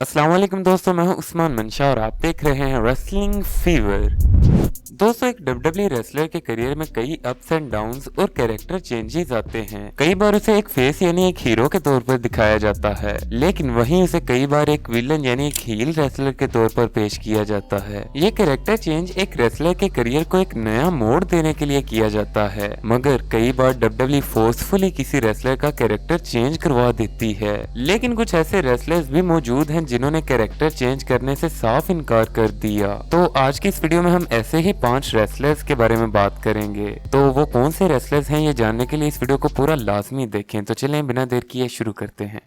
अस्सलाम वालेकुम दोस्तों, मैं हूं उस्मान मंशा और आप देख रहे हैं रेसलिंग फीवर। दोस्तों, एक डब्ल्यूडब्ल्यूई रेसलर के करियर में कई अप्स एंड डाउन्स और कैरेक्टर चेंजेस आते हैं। कई बार उसे एक फेस यानी एक हीरो के तौर पर दिखाया जाता है, लेकिन वहीं उसे कई बार एक विलन यानी एक हील रेसलर के तौर पर पेश किया जाता है। ये कैरेक्टर चेंज एक रेसलर के करियर को एक नया मोड़ देने के लिए किया जाता है, मगर कई बार डब्ल्यूडब्ल्यूई फोर्सफुली किसी रेसलर का कैरेक्टर चेंज करवा देती है। लेकिन कुछ ऐसे रेसलर्स भी मौजूद हैं जिन्होंने कैरेक्टर चेंज करने से साफ इनकार कर दिया। तो आज की इस वीडियो में हम ऐसे ही 5 रेसलर्स के बारे में बात करेंगे। तो वो कौन से रेसलर्स हैं ये जानने के लिए इस वीडियो को पूरा लाजमी देखें। तो चलें बिना देर किए शुरू करते हैं।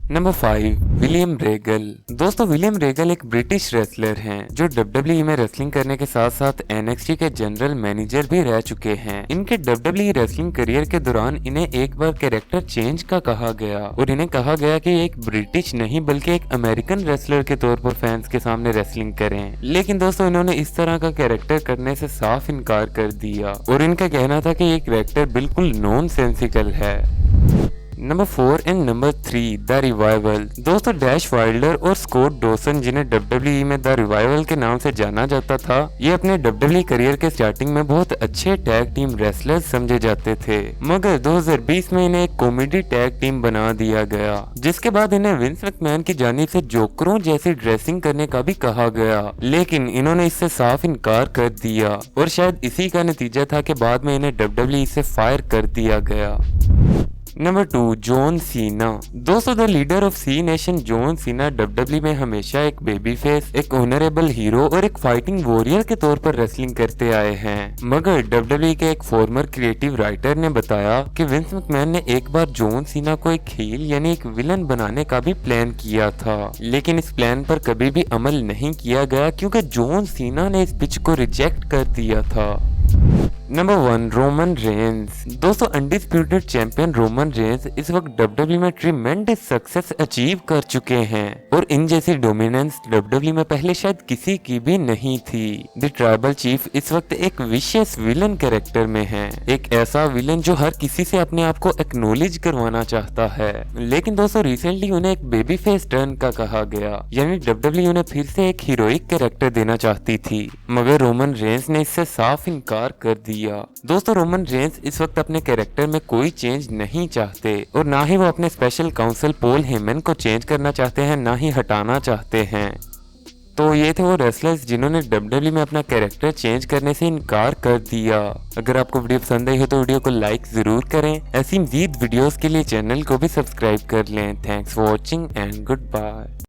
Number 5, William regal. दोस्तों, विलियम रेगल एक ब्रिटिश रेसलर हैं जो डब्ल्यूडब्ल्यूई में रेसलिंग करने के साथ साथ एनएक्सटी के जनरल मैनेजर भी रह चुके हैं। इनके डब्ल्यूडब्ल्यूई रेसलिंग करियर के दौरान इन्हें एक बार कैरेक्टर चेंज का कहा गया और इन्हें कहा गया कि एक ब्रिटिश नहीं बल्कि एक अमेरिकन रेसलर के तौर पर फैंस के सामने रेसलिंग करें। लेकिन दोस्तों, इन्होंने इस तरह का कैरेक्टर करने से साफ इनकार कर दिया और इनका कहना था कि ये कैरेक्टर बिल्कुल नॉन सेंसिकल है। Number 4 and number 3, the revival. दोस्तों, डैश वाइल्डर और स्कॉट डॉसन, जिन्हें डब्ल्यूडब्ल्यूई में द रिवाइवल के नाम से जाना जाता था, ये अपने डब्ल्यूडब्ल्यूई करियर के स्टार्टिंग में बहुत अच्छे टैग टीम रेसलर्स समझे जाते थे, मगर 2020 में इन्हें एक कॉमेडी टैग टीम बना दिया गया, जिसके बाद इन्हें विंस मैकमैन की जानिब से जोकरों जैसी ड्रेसिंग करने का भी कहा गया। लेकिन इन्होंने इससे साफ इनकार कर दिया और शायद इसी का नतीजा था कि बाद में इन्हें डब्ल्यूडब्ल्यूई से फायर कर दिया गया। Number 2, John Cena. दोस्तों, the leader of Cenation John Cena WWE में हमेशा एक बेबी फेस, एक ऑनरेबल हीरो और एक फाइटिंग वॉरियर के तौर पर रेसलिंग करते आए हैं। मगर डब्ल्यूडब्ल्यूई के एक फॉर्मर क्रिएटिव राइटर ने बताया कि विंस मैकमैन ने एक बार जॉन सीना को एक हील यानी एक विलन बनाने का भी प्लान किया था, लेकिन इस प्लान पर कभी भी अमल नहीं किया गया क्योंकि जॉन सीना ने इस पिच को रिजेक्ट कर दिया था। Number 1, Roman Reigns. दोस्तों, अनडिस्प्यूटेड चैंपियन रोमन रेंस इस वक्त डब्ल्यूडब्ल्यूई में ट्रिमेंडस सक्सेस अचीव कर चुके हैं और इन जैसी डोमिनेंस डब्ल्यूडब्ल्यूई में पहले शायद किसी की भी नहीं थी। द ट्राइबल चीफ इस वक्त एक विशेष विलन कैरेक्टर में है, एक ऐसा विलन जो हर किसी से अपने आप को एक्नॉलेज करवाना चाहता है। लेकिन दोस्तों, रिसेंटली उन्हें एक बेबी फेस टर्न का कहा गया, यानी डब्ल्यूडब्ल्यूई उन्हें फिर से एक हीरोइक कैरेक्टर देना चाहती थी, मगर रोमन रेंस ने इससे साफ इनकार कर दिया। दोस्तों, रोमन रेंस इस वक्त अपने कैरेक्टर में कोई चेंज नहीं चाहते और ना ही वो अपने स्पेशल काउंसिल पॉल हेमन को चेंज करना चाहते हैं, ना ही हटाना चाहते हैं। तो ये थे वो रेसलर्स जिन्होंने डब्ल्यूडब्ल्यूई में अपना कैरेक्टर चेंज करने से इनकार कर दिया। अगर आपको वीडियो पसंद आई हो तो वीडियो को लाइक जरूर करें। ऐसी मजीद वीडियोस के लिए चैनल को भी सब्सक्राइब कर लें। Thanks for watching and good bye.